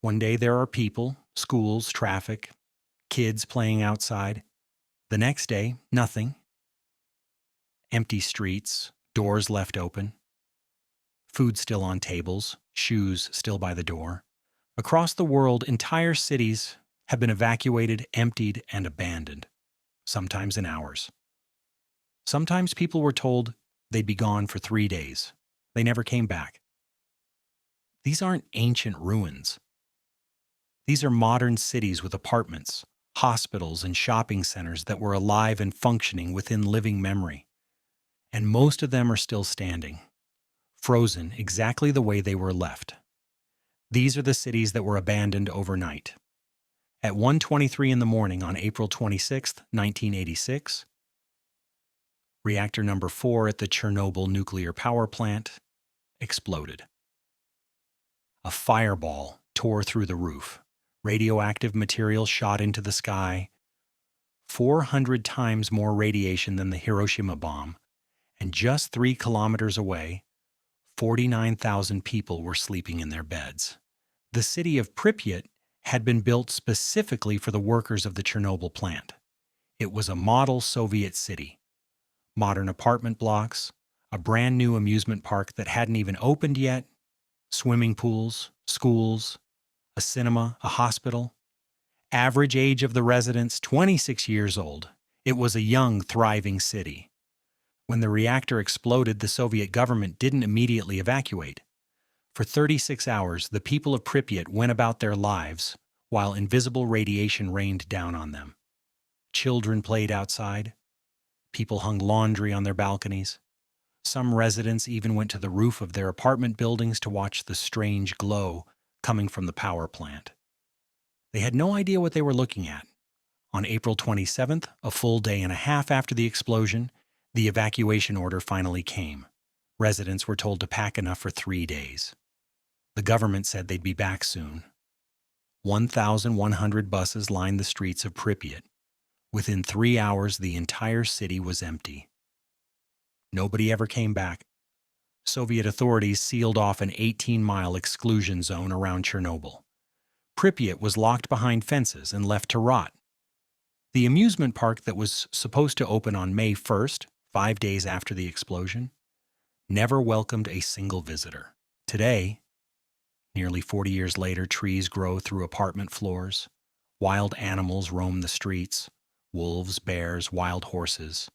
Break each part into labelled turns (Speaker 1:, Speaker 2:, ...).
Speaker 1: One day there are people, schools, traffic, kids playing outside. The next day, nothing. Empty streets, doors left open, food still on tables, shoes still by the door. Across the world, entire cities have been evacuated, emptied, and abandoned, sometimes in hours. Sometimes people were told they'd be gone for 3 days. They never came back. These aren't ancient ruins. These are modern cities with apartments, hospitals, and shopping centers that were alive and functioning within living memory. And most of them are still standing, frozen exactly the way they were left. These are the cities that were abandoned overnight. At 1:23 in the morning on April 26, 1986, reactor number 4 at the Chernobyl nuclear power plant exploded. A fireball tore through the roof. Radioactive material shot into the sky, 400 times more radiation than the Hiroshima bomb, and just 3 kilometers away, 49,000 people were sleeping in their beds. The city of Pripyat had been built specifically for the workers of the Chernobyl plant. It was a model Soviet city. Modern apartment blocks, a brand new amusement park that hadn't even opened yet, swimming pools, schools, a cinema, a hospital. Average age of the residents, 26 years old. It was a young, thriving city. When the reactor exploded, the Soviet government didn't immediately evacuate. For 36 hours, the people of Pripyat went about their lives while invisible radiation rained down on them. Children played outside. People hung laundry on their balconies. Some residents even went to the roof of their apartment buildings to watch the strange glow coming from the power plant. They had no idea what they were looking at. On April 27th, a full day and a half after the explosion, the evacuation order finally came. Residents were told to pack enough for 3 days. The government said they'd be back soon. 1,100 buses lined the streets of Pripyat. Within 3 hours, the entire city was empty. Nobody ever came back. Soviet authorities sealed off an 18-mile exclusion zone around Chernobyl. Pripyat was locked behind fences and left to rot. The amusement park that was supposed to open on May 1st, 5 days after the explosion, never welcomed a single visitor. Today, nearly 40 years later, trees grow through apartment floors. Wild animals roam the streets, wolves, bears, wild horses.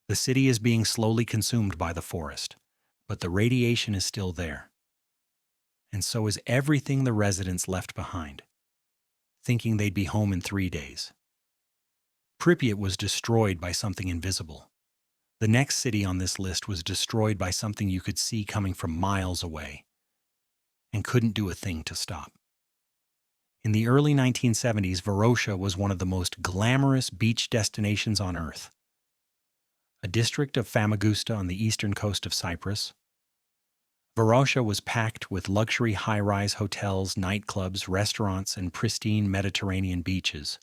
Speaker 1: The city is being slowly consumed by the forest, but the radiation is still there. And so is everything the residents left behind, thinking they'd be home in 3 days. Pripyat was destroyed by something invisible. The next city on this list was destroyed by something you could see coming from miles away and couldn't do a thing to stop. In the early 1970s, Varosha was one of the most glamorous beach destinations on Earth. A district of Famagusta on the eastern coast of Cyprus, Varosha was packed with luxury high-rise hotels, nightclubs, restaurants, and pristine Mediterranean beaches.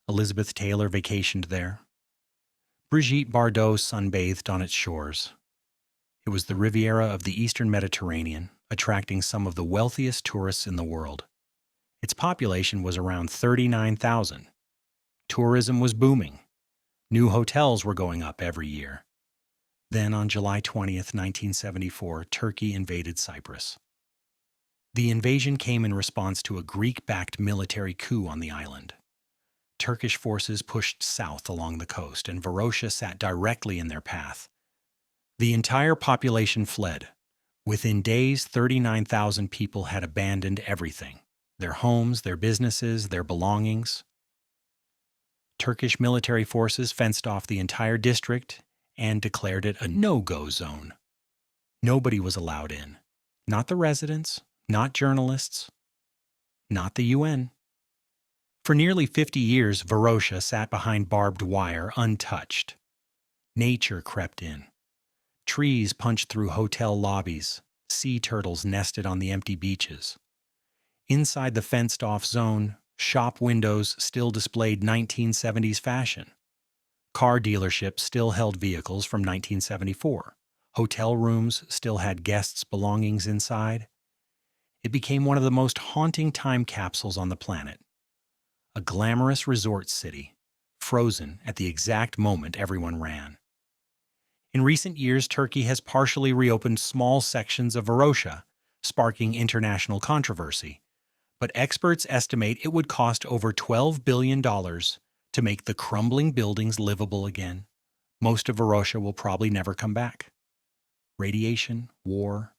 Speaker 1: Elizabeth Taylor vacationed there. Brigitte Bardot sunbathed on its shores. It was the Riviera of the eastern Mediterranean, attracting some of the wealthiest tourists in the world. Its population was around 39,000. Tourism was booming. New hotels were going up every year. Then, on July 20th, 1974, Turkey invaded Cyprus. The invasion came in response to a Greek-backed military coup on the island. Turkish forces pushed south along the coast, and Varosha sat directly in their path. The entire population fled. Within days, 39,000 people had abandoned everything: their homes, their businesses, their belongings. Turkish military forces fenced off the entire district and declared it a no-go zone. Nobody was allowed in. Not the residents, not journalists, not the UN. For nearly 50 years, Varosha sat behind barbed wire, untouched. Nature crept in. Trees punched through hotel lobbies. Sea turtles nested on the empty beaches. Inside the fenced-off zone, shop windows still displayed 1970s fashion. Car dealerships still held vehicles from 1974. Hotel rooms still had guests' belongings inside. It became one of the most haunting time capsules on the planet. A glamorous resort city, frozen at the exact moment everyone ran. In recent years, Turkey has partially reopened small sections of Varosha, sparking international controversy. But experts estimate it would cost over $12 billion to make the crumbling buildings livable again. Most of Varosha will probably never come back. Radiation, war,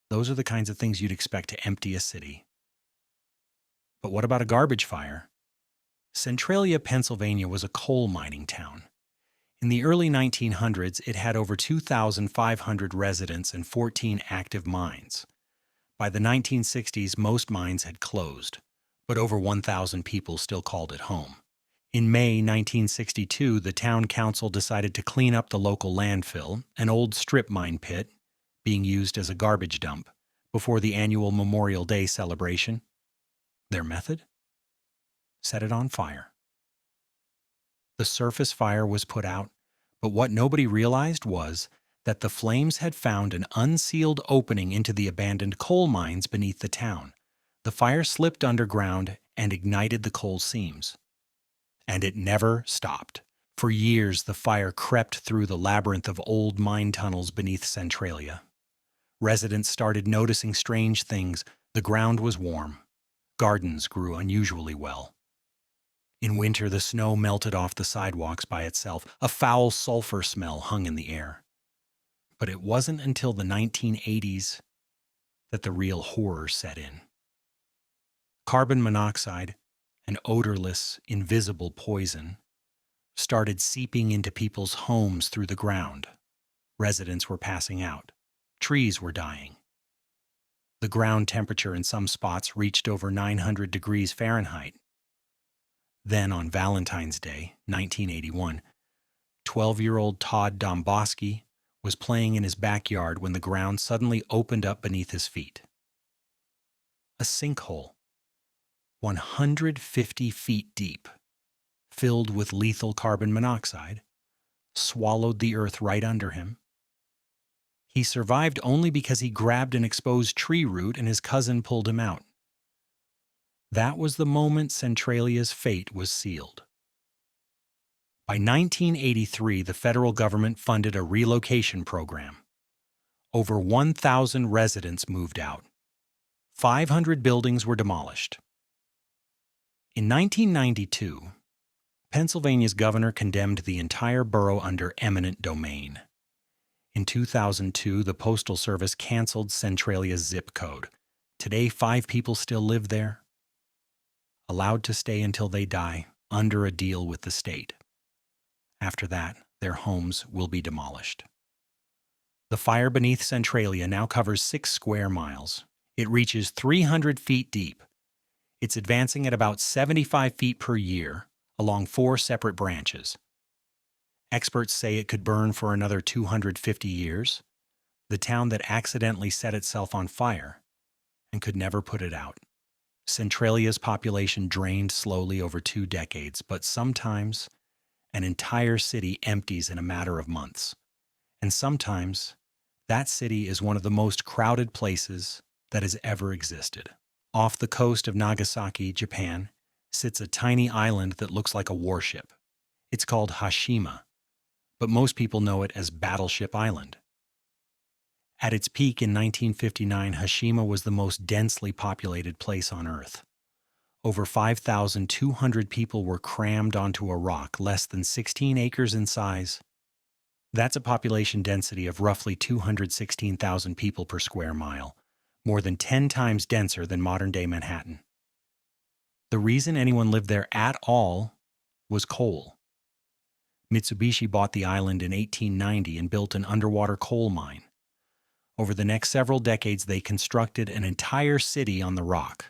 Speaker 1: those are the kinds of things you'd expect to empty a city. But what about a garbage fire? Centralia, Pennsylvania was a coal mining town. In the early 1900s, it had over 2,500 residents and 14 active mines. By the 1960s, most mines had closed, but over 1,000 people still called it home. In May 1962, the town council decided to clean up the local landfill, an old strip mine pit, being used as a garbage dump, before the annual Memorial Day celebration. Their method? Set it on fire. The surface fire was put out, but what nobody realized was that the flames had found an unsealed opening into the abandoned coal mines beneath the town. The fire slipped underground and ignited the coal seams. And it never stopped. For years, the fire crept through the labyrinth of old mine tunnels beneath Centralia. Residents started noticing strange things. The ground was warm. Gardens grew unusually well. In winter, the snow melted off the sidewalks by itself. A foul sulfur smell hung in the air. But it wasn't until the 1980s that the real horror set in. Carbon monoxide, an odorless, invisible poison, started seeping into people's homes through the ground. Residents were passing out. Trees were dying. The ground temperature in some spots reached over 900 degrees Fahrenheit. Then on Valentine's Day, 1981, 12-year-old Todd Domboski was playing in his backyard when the ground suddenly opened up beneath his feet. A sinkhole, 150 feet deep, filled with lethal carbon monoxide, swallowed the earth right under him. He survived only because he grabbed an exposed tree root and his cousin pulled him out. That was the moment Centralia's fate was sealed. By 1983, the federal government funded a relocation program. Over 1,000 residents moved out. 500 buildings were demolished. In 1992, Pennsylvania's governor condemned the entire borough under eminent domain. In 2002, the Postal Service canceled Centralia's zip code. Today, 5 people still live there, allowed to stay until they die under a deal with the state. After that, their homes will be demolished. The fire beneath Centralia now covers 6 square miles. It reaches 300 feet deep. It's advancing at about 75 feet per year along 4 separate branches. Experts say it could burn for another 250 years. The town that accidentally set itself on fire and could never put it out. Centralia's population drained slowly over 2 decades, but sometimes an entire city empties in a matter of months. And sometimes that city is one of the most crowded places that has ever existed. Off the coast of Nagasaki, Japan, sits a tiny island that looks like a warship. It's called Hashima, but most people know it as Battleship Island. At its peak in 1959, Hashima was the most densely populated place on Earth. Over 5,200 people were crammed onto a rock less than 16 acres in size. That's a population density of roughly 216,000 people per square mile, more than 10 times denser than modern-day Manhattan. The reason anyone lived there at all was coal. Mitsubishi bought the island in 1890 and built an underwater coal mine. Over the next several decades, they constructed an entire city on the rock.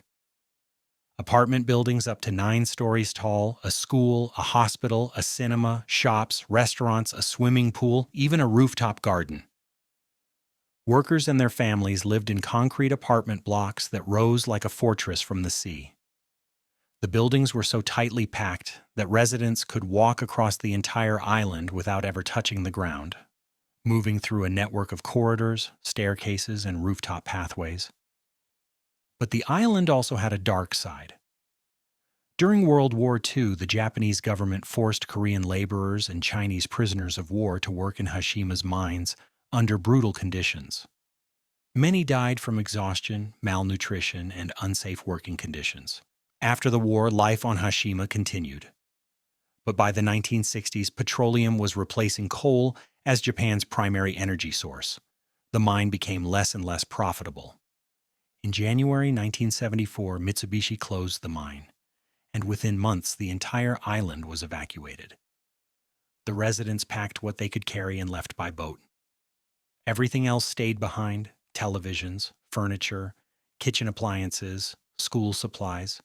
Speaker 1: Apartment buildings up to 9 stories tall, a school, a hospital, a cinema, shops, restaurants, a swimming pool, even a rooftop garden. Workers and their families lived in concrete apartment blocks that rose like a fortress from the sea. The buildings were so tightly packed that residents could walk across the entire island without ever touching the ground, moving through a network of corridors, staircases, and rooftop pathways. But the island also had a dark side. During World War II, the Japanese government forced Korean laborers and Chinese prisoners of war to work in Hashima's mines under brutal conditions. Many died from exhaustion, malnutrition, and unsafe working conditions. After the war, life on Hashima continued. But by the 1960s, petroleum was replacing coal as Japan's primary energy source. The mine became less and less profitable. In January 1974, Mitsubishi closed the mine, and within months the entire island was evacuated. The residents packed what they could carry and left by boat. Everything else stayed behind: televisions, furniture, kitchen appliances, school supplies,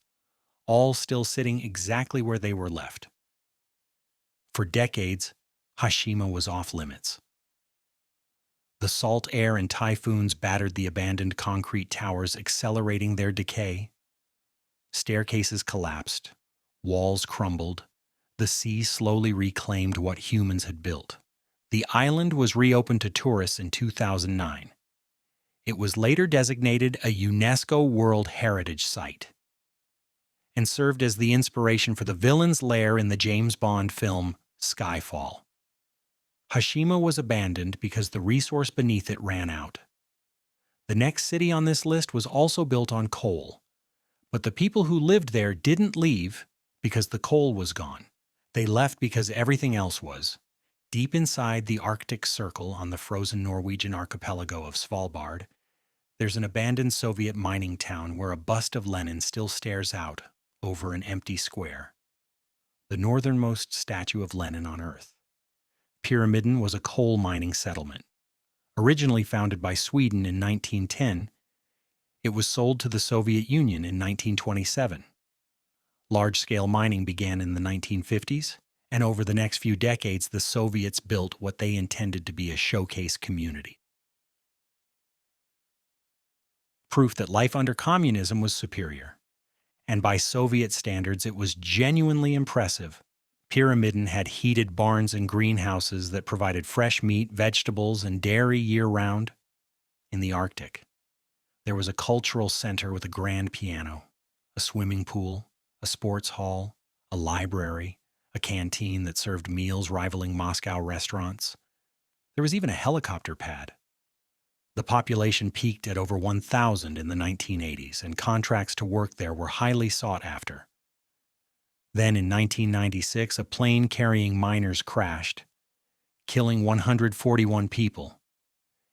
Speaker 1: all still sitting exactly where they were left. For decades, Hashima was off limits. The salt air and typhoons battered the abandoned concrete towers, accelerating their decay. Staircases collapsed, walls crumbled, the sea slowly reclaimed what humans had built. The island was reopened to tourists in 2009. It was later designated a UNESCO World Heritage Site and served as the inspiration for the villain's lair in the James Bond film Skyfall. Hashima was abandoned because the resource beneath it ran out. The next city on this list was also built on coal, but the people who lived there didn't leave because the coal was gone. They left because everything else was. Deep inside the Arctic Circle on the frozen Norwegian archipelago of Svalbard, there's an abandoned Soviet mining town where a bust of Lenin still stares out over an empty square, the northernmost statue of Lenin on Earth. Pyramiden was a coal mining settlement. Originally founded by Sweden in 1910, it was sold to the Soviet Union in 1927. Large-scale mining began in the 1950s, and over the next few decades, the Soviets built what they intended to be a showcase community. Proof that life under communism was superior. And by Soviet standards, it was genuinely impressive. Pyramiden had heated barns and greenhouses that provided fresh meat, vegetables, and dairy year-round. In the Arctic, there was a cultural center with a grand piano, a swimming pool, a sports hall, a library, a canteen that served meals rivaling Moscow restaurants. There was even a helicopter pad. The population peaked at over 1,000 in the 1980s, and contracts to work there were highly sought after. Then in 1996, a plane carrying miners crashed, killing 141 people.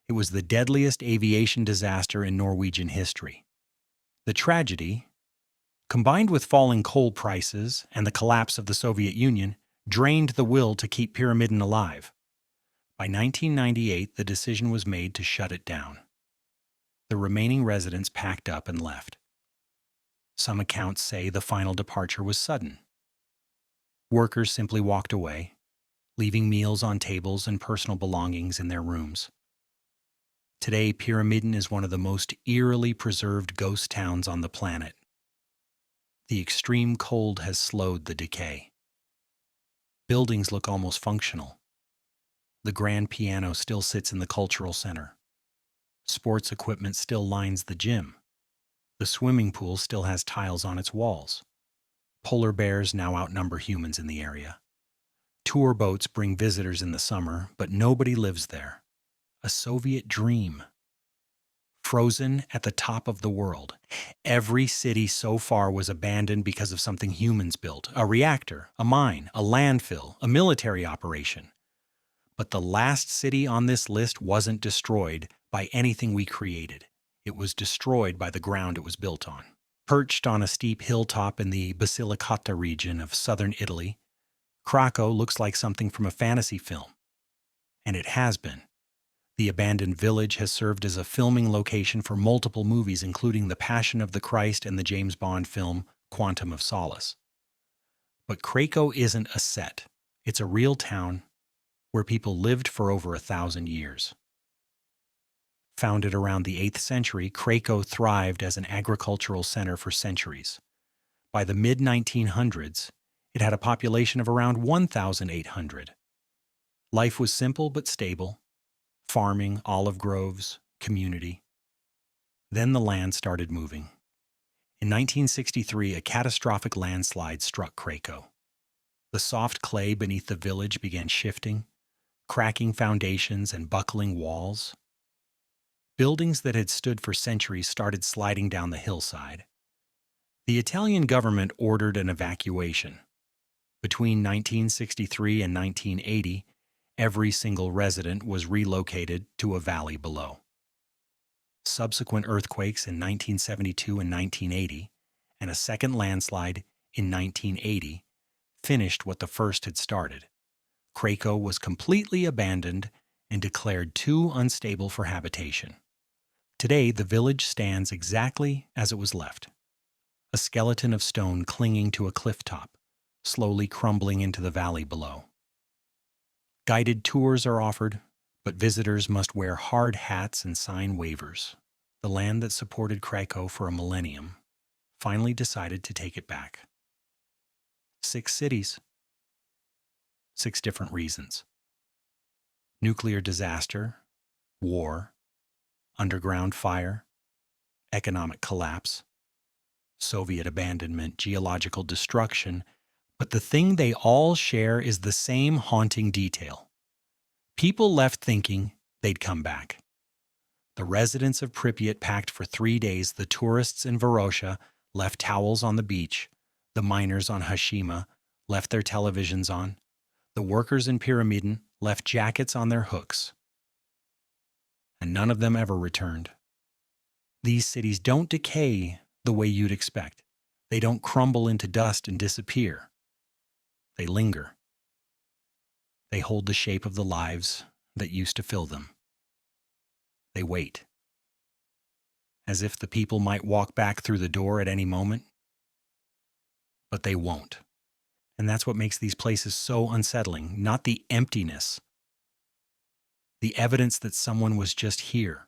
Speaker 1: It was the deadliest aviation disaster in Norwegian history. The tragedy, combined with falling coal prices and the collapse of the Soviet Union, drained the will to keep Pyramiden alive. By 1998, the decision was made to shut it down. The remaining residents packed up and left. Some accounts say the final departure was sudden. Workers simply walked away, leaving meals on tables and personal belongings in their rooms. Today, Pyramiden is one of the most eerily preserved ghost towns on the planet. The extreme cold has slowed the decay. Buildings look almost functional. The grand piano still sits in the cultural center. Sports equipment still lines the gym. The swimming pool still has tiles on its walls. Polar bears now outnumber humans in the area. Tour boats bring visitors in the summer, but nobody lives there. A Soviet dream. Frozen at the top of the world. Every city so far was abandoned because of something humans built: a reactor, a mine, a landfill, a military operation. But the last city on this list wasn't destroyed by anything we created. It was destroyed by the ground it was built on. Perched on a steep hilltop in the Basilicata region of southern Italy, Craco looks like something from a fantasy film. And it has been. The abandoned village has served as a filming location for multiple movies, including The Passion of the Christ and the James Bond film Quantum of Solace. But Craco isn't a set. It's a real town where people lived for over 1,000 years. Founded around the 8th century, Craco thrived as an agricultural center for centuries. By the mid-1900s, it had a population of around 1,800. Life was simple but stable: farming, olive groves, community. Then the land started moving. In 1963, a catastrophic landslide struck Craco. The soft clay beneath the village began shifting, cracking foundations and buckling walls. Buildings that had stood for centuries started sliding down the hillside. The Italian government ordered an evacuation. Between 1963 and 1980, every single resident was relocated to a valley below. Subsequent earthquakes in 1972 and 1980, and a second landslide in 1980, finished what the first had started. Craco was completely abandoned and declared too unstable for habitation. Today, the village stands exactly as it was left, a skeleton of stone clinging to a cliff top, slowly crumbling into the valley below. Guided tours are offered, but visitors must wear hard hats and sign waivers. The land that supported Craco for a millennium finally decided to take it back. 6 cities. 6 different reasons. Nuclear disaster, war, underground fire, economic collapse, Soviet abandonment, geological destruction, but the thing they all share is the same haunting detail. People left thinking they'd come back. The residents of Pripyat packed for 3 days. The tourists in Varosha left towels on the beach. The miners on Hashima left their televisions on. The workers in Pyramiden left jackets on their hooks. And none of them ever returned. These cities don't decay the way you'd expect. They don't crumble into dust and disappear. They linger. They hold the shape of the lives that used to fill them. They wait, as if the people might walk back through the door at any moment. But they won't. And that's what makes these places so unsettling, not the emptiness, the evidence that someone was just here,